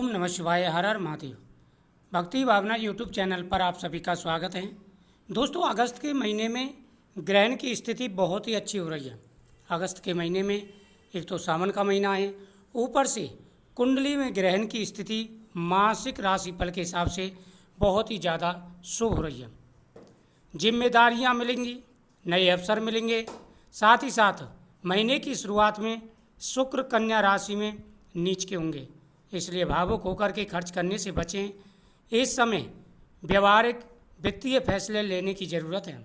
ओम नमः शिवाय। हर हर महादेव। भक्ति भावना यूट्यूब चैनल पर आप सभी का स्वागत है। दोस्तों, अगस्त के महीने में ग्रहण की स्थिति बहुत ही अच्छी हो रही है। अगस्त के महीने में एक तो सावन का महीना है, ऊपर से कुंडली में ग्रहण की स्थिति मासिक राशिफल के हिसाब से बहुत ही ज़्यादा शुभ हो रही है। जिम्मेदारियां मिलेंगी, नए अवसर मिलेंगे। साथ ही साथ महीने की शुरुआत में शुक्र कन्या राशि में नीच के होंगे, इसलिए भावुक होकर के खर्च करने से बचें। इस समय व्यवहारिक वित्तीय फैसले लेने की ज़रूरत है।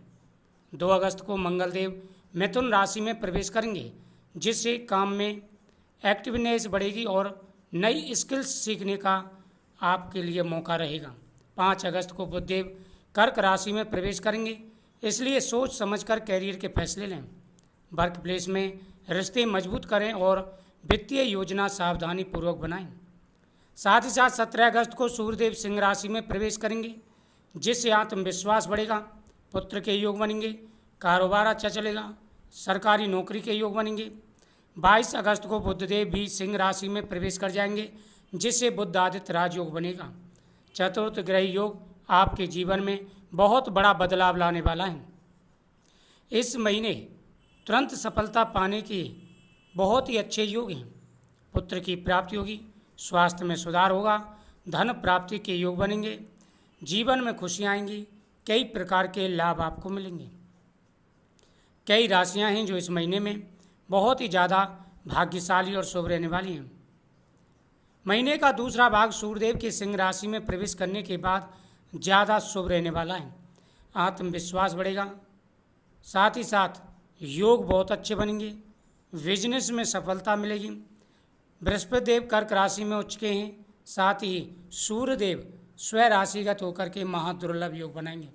2 अगस्त को मंगलदेव मिथुन राशि में प्रवेश करेंगे, जिससे काम में एक्टिवनेस बढ़ेगी और नई स्किल्स सीखने का आपके लिए मौका रहेगा। 5 अगस्त को बुधदेव कर्क राशि में प्रवेश करेंगे, इसलिए सोच समझकर कैरियर के फैसले लें। वर्क प्लेस में रिश्ते मजबूत करें और वित्तीय योजना सावधानी पूर्वक बनाएं। साथ ही साथ 17 अगस्त को सूर्यदेव सिंह राशि में प्रवेश करेंगे, जिससे आत्मविश्वास बढ़ेगा, पुत्र के योग बनेंगे, कारोबार अच्छा चलेगा, सरकारी नौकरी के योग बनेंगे। 22 अगस्त को बुधदेव भी सिंह राशि में प्रवेश कर जाएंगे, जिससे बुध आदित्य राजयोग बनेगा। चतुर्थ ग्रह योग आपके जीवन में बहुत बड़ा बदलाव लाने वाला है। इस महीने तुरंत सफलता पाने के बहुत ही अच्छे योग हैं। पुत्र की प्राप्ति होगी, स्वास्थ्य में सुधार होगा, धन प्राप्ति के योग बनेंगे, जीवन में खुशियाँ आएंगी, कई प्रकार के लाभ आपको मिलेंगे। कई राशियां हैं जो इस महीने में बहुत ही ज़्यादा भाग्यशाली और शुभ रहने वाली हैं। महीने का दूसरा भाग सूर्यदेव के सिंह राशि में प्रवेश करने के बाद ज़्यादा शुभ रहने वाला है। आत्मविश्वास बढ़ेगा, साथ ही साथ योग बहुत अच्छे बनेंगे, बिजनेस में सफलता मिलेगी। बृहस्पति देव कर्क राशि में उच्च के हैं, साथ ही सूर्यदेव स्व राशिगत होकर के महादुर्लभ योग बनाएंगे।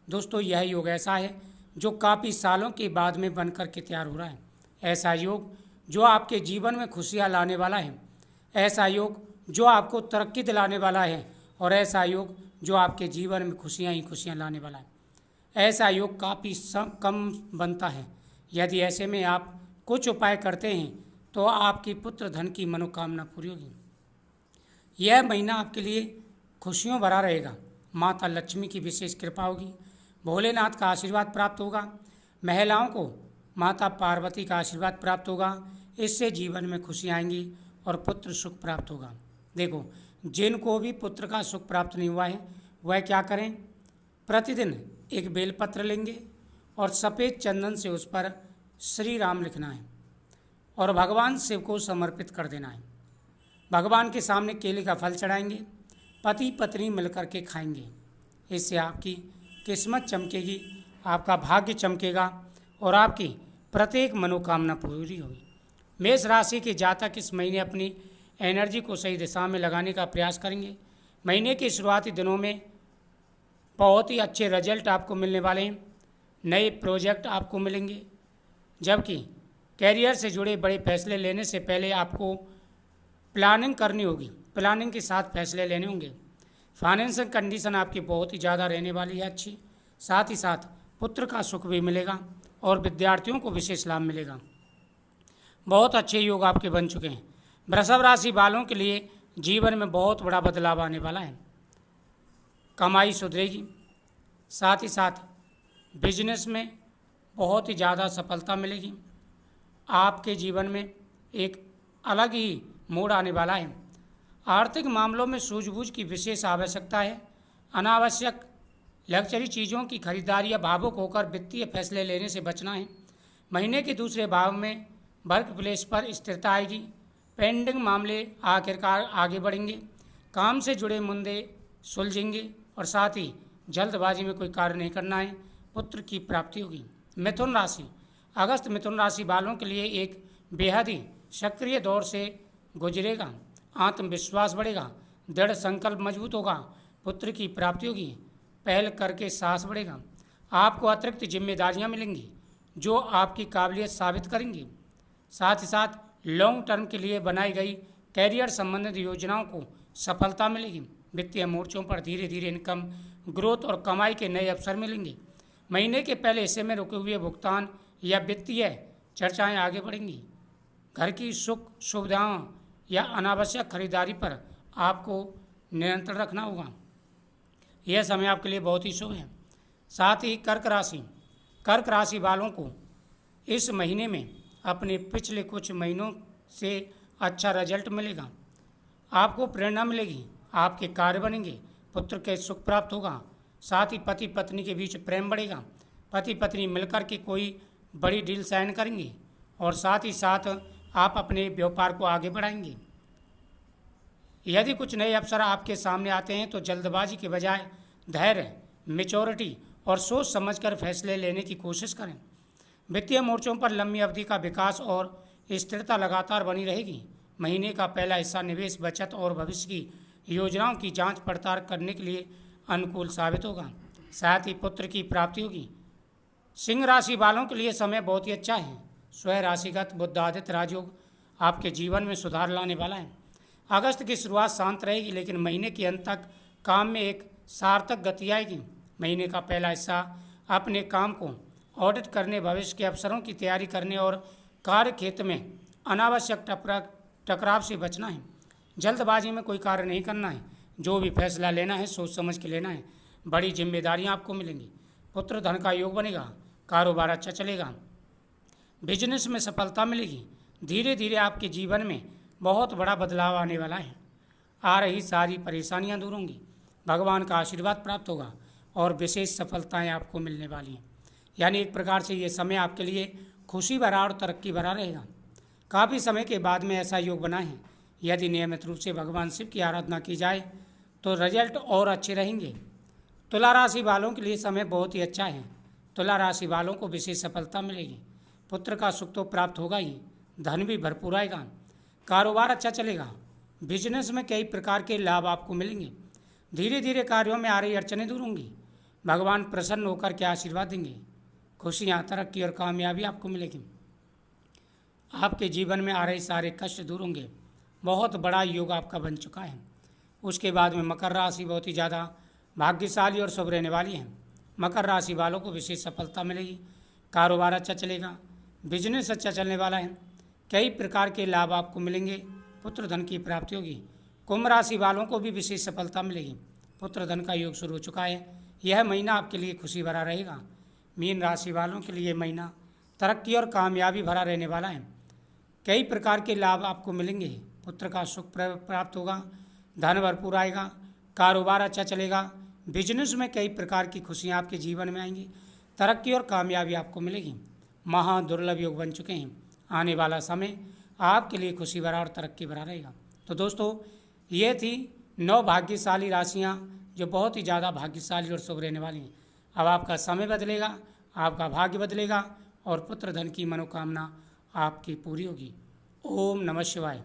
दोस्तों, यह योग ऐसा है जो काफ़ी सालों के बाद में बनकर के तैयार हो रहा है। ऐसा योग जो आपके जीवन में खुशियाँ लाने वाला है, ऐसा योग जो आपको तरक्की दिलाने वाला है, और ऐसा योग जो आपके जीवन में खुशियाँ ही खुशियाँ लाने वाला है। ऐसा योग काफ़ी कम बनता है। यदि ऐसे में आप कुछ उपाय करते हैं तो आपकी पुत्र धन की मनोकामना पूरी होगी। यह महीना आपके लिए खुशियों भरा रहेगा। माता लक्ष्मी की विशेष कृपा होगी, भोलेनाथ का आशीर्वाद प्राप्त होगा, महिलाओं को माता पार्वती का आशीर्वाद प्राप्त होगा। इससे जीवन में खुशी आएंगी और पुत्र सुख प्राप्त होगा। देखो, जिनको भी पुत्र का सुख प्राप्त नहीं हुआ है वह क्या करें, प्रतिदिन एक बेलपत्र लेंगे और सफ़ेद चंदन से उस पर श्री राम लिखना है और भगवान शिव को समर्पित कर देना है। भगवान के सामने केले का फल चढ़ाएंगे, पति पत्नी मिलकर के खाएंगे। इससे आपकी किस्मत चमकेगी, आपका भाग्य चमकेगा और आपकी प्रत्येक मनोकामना पूरी होगी। मेष राशि के जातक इस महीने अपनी एनर्जी को सही दिशा में लगाने का प्रयास करेंगे। महीने के शुरुआती दिनों में बहुत ही अच्छे रिजल्ट आपको मिलने वाले हैं। नए प्रोजेक्ट आपको मिलेंगे, जबकि कैरियर से जुड़े बड़े फैसले लेने से पहले आपको प्लानिंग करनी होगी, प्लानिंग के साथ फैसले लेने होंगे। फाइनेंशियल कंडीशन आपकी बहुत ही ज़्यादा रहने वाली है अच्छी। साथ ही साथ पुत्र का सुख भी मिलेगा और विद्यार्थियों को विशेष लाभ मिलेगा। बहुत अच्छे योग आपके बन चुके हैं। वृषभ राशि वालों के लिए जीवन में बहुत बड़ा बदलाव आने वाला है। कमाई सुधरेगी, साथ ही साथ बिजनेस में बहुत ही ज़्यादा सफलता मिलेगी। आपके जीवन में एक अलग ही मोड़ आने वाला है। आर्थिक मामलों में सूझबूझ की विशेष आवश्यकता है। अनावश्यक लग्जरी चीज़ों की खरीदारी या भावुक होकर वित्तीय फैसले लेने से बचना है। महीने के दूसरे भाव में वर्क प्लेस पर स्थिरता आएगी। पेंडिंग मामले आखिरकार आगे बढ़ेंगे। काम से जुड़े मुद्दे सुलझेंगे और साथ ही जल्दबाजी में कोई कार्य नहीं करना है। पुत्र की प्राप्ति होगी। मिथुन राशि, अगस्त मिथुन राशि वालों के लिए एक बेहद ही सक्रिय दौर से गुजरेगा। आत्मविश्वास बढ़ेगा, दृढ़ संकल्प मजबूत होगा, पुत्र की प्राप्ति होगी, पहल करके साहस बढ़ेगा। आपको अतिरिक्त जिम्मेदारियां मिलेंगी जो आपकी काबिलियत साबित करेंगी। साथ ही साथ लॉन्ग टर्म के लिए बनाई गई कैरियर संबंधित योजनाओं को सफलता मिलेगी। वित्तीय मोर्चों पर धीरे धीरे इनकम ग्रोथ और कमाई के नए अवसर मिलेंगे। महीने के पहले हिस्से में रुके हुए भुगतान या वित्तीय चर्चाएं आगे बढ़ेंगी। घर की सुख सुविधाओं या अनावश्यक खरीदारी पर आपको नियंत्रण रखना होगा। यह समय आपके लिए बहुत ही शुभ है। साथ ही कर्क राशि वालों को इस महीने में अपने पिछले कुछ महीनों से अच्छा रिजल्ट मिलेगा। आपको प्रेरणा मिलेगी, आपके कार्य बनेंगे, पुत्र के सुख प्राप्त होगा। साथ ही पति पत्नी के बीच प्रेम बढ़ेगा। पति पत्नी मिलकर के कोई बड़ी डील साइन करेंगे और साथ ही साथ आप अपने व्यापार को आगे बढ़ाएंगे। यदि कुछ नए अवसर आपके सामने आते हैं तो जल्दबाजी के बजाय धैर्य, मैच्योरिटी और सोच समझकर फैसले लेने की कोशिश करें। वित्तीय मोर्चों पर लंबी अवधि का विकास और स्थिरता लगातार बनी रहेगी। महीने का पहला हिस्सा निवेश, बचत और भविष्य की योजनाओं की जांच पड़ताल करने के लिए अनुकूल साबित होगा। साथ ही पुत्र की प्राप्ति होगी। सिंह राशि वालों के लिए समय बहुत ही अच्छा है। स्वयं राशिगत बुद्धादित्य राजयोग आपके जीवन में सुधार लाने वाला है। अगस्त की शुरुआत शांत रहेगी, लेकिन महीने के अंत तक काम में एक सार्थक गति आएगी। महीने का पहला हिस्सा अपने काम को ऑडिट करने, भविष्य के अवसरों की तैयारी करने और कार्य क्षेत्र में अनावश्यक टकराव से बचना है। जल्दबाजी में कोई कार्य नहीं करना है। जो भी फैसला लेना है सोच समझ के लेना है। बड़ी जिम्मेदारियां आपको मिलेंगी। पुत्र धन का योग बनेगा। कारोबार अच्छा चलेगा। बिजनेस में सफलता मिलेगी। धीरे धीरे आपके जीवन में बहुत बड़ा बदलाव आने वाला है। आ रही सारी परेशानियां दूर होंगी। भगवान का आशीर्वाद प्राप्त होगा और विशेष सफलताएं आपको मिलने वाली हैं। यानी एक प्रकार से ये समय आपके लिए खुशी भरा और तरक्की भरा रहेगा। काफ़ी समय के बाद में ऐसा योग बना है। यदि नियमित रूप से भगवान शिव की आराधना की जाए तो रिजल्ट और अच्छे रहेंगे। तुला राशि वालों के लिए समय बहुत ही अच्छा है। तुला राशि वालों को विशेष सफलता मिलेगी। पुत्र का सुख तो प्राप्त होगा ही, धन भी भरपूर आएगा। कारोबार अच्छा चलेगा। बिजनेस में कई प्रकार के लाभ आपको मिलेंगे। धीरे धीरे कार्यों में आ रही अड़चनें दूर होंगी। भगवान प्रसन्न होकर के आशीर्वाद देंगे। खुशियाँ, तरक्की और कामयाबी आपको मिलेगी। आपके जीवन में आ रहे सारे कष्ट दूर होंगे। बहुत बड़ा योग आपका बन चुका है। उसके बाद में मकर राशि बहुत ही ज़्यादा भाग्यशाली और शुभ रहने वाली है। मकर राशि वालों को विशेष सफलता मिलेगी। कारोबार अच्छा चलेगा। बिजनेस अच्छा चलने वाला है। कई प्रकार के लाभ आपको मिलेंगे। पुत्र धन की प्राप्ति होगी। कुंभ राशि वालों को भी विशेष सफलता मिलेगी। पुत्र धन का योग शुरू हो चुका है। यह महीना आपके लिए खुशी भरा रहेगा। मीन राशि वालों के लिए महीना तरक्की और कामयाबी भरा रहने वाला है। कई प्रकार के लाभ आपको मिलेंगे। पुत्र का सुख प्राप्त होगा। धन भरपूर आएगा। कारोबार अच्छा चलेगा। बिजनेस में कई प्रकार की खुशियाँ आपके जीवन में आएंगी। तरक्की और कामयाबी आपको मिलेगी। महा दुर्लभ योग बन चुके हैं। आने वाला समय आपके लिए खुशी भरा और तरक्की भरा रहेगा। तो दोस्तों, ये थी 9 भाग्यशाली राशियाँ जो बहुत ही ज़्यादा भाग्यशाली और शुभ रहने वाली हैं। अब आपका समय बदलेगा, आपका भाग्य बदलेगा और पुत्र धन की मनोकामना आपकी पूरी होगी। ओम नमः शिवाय।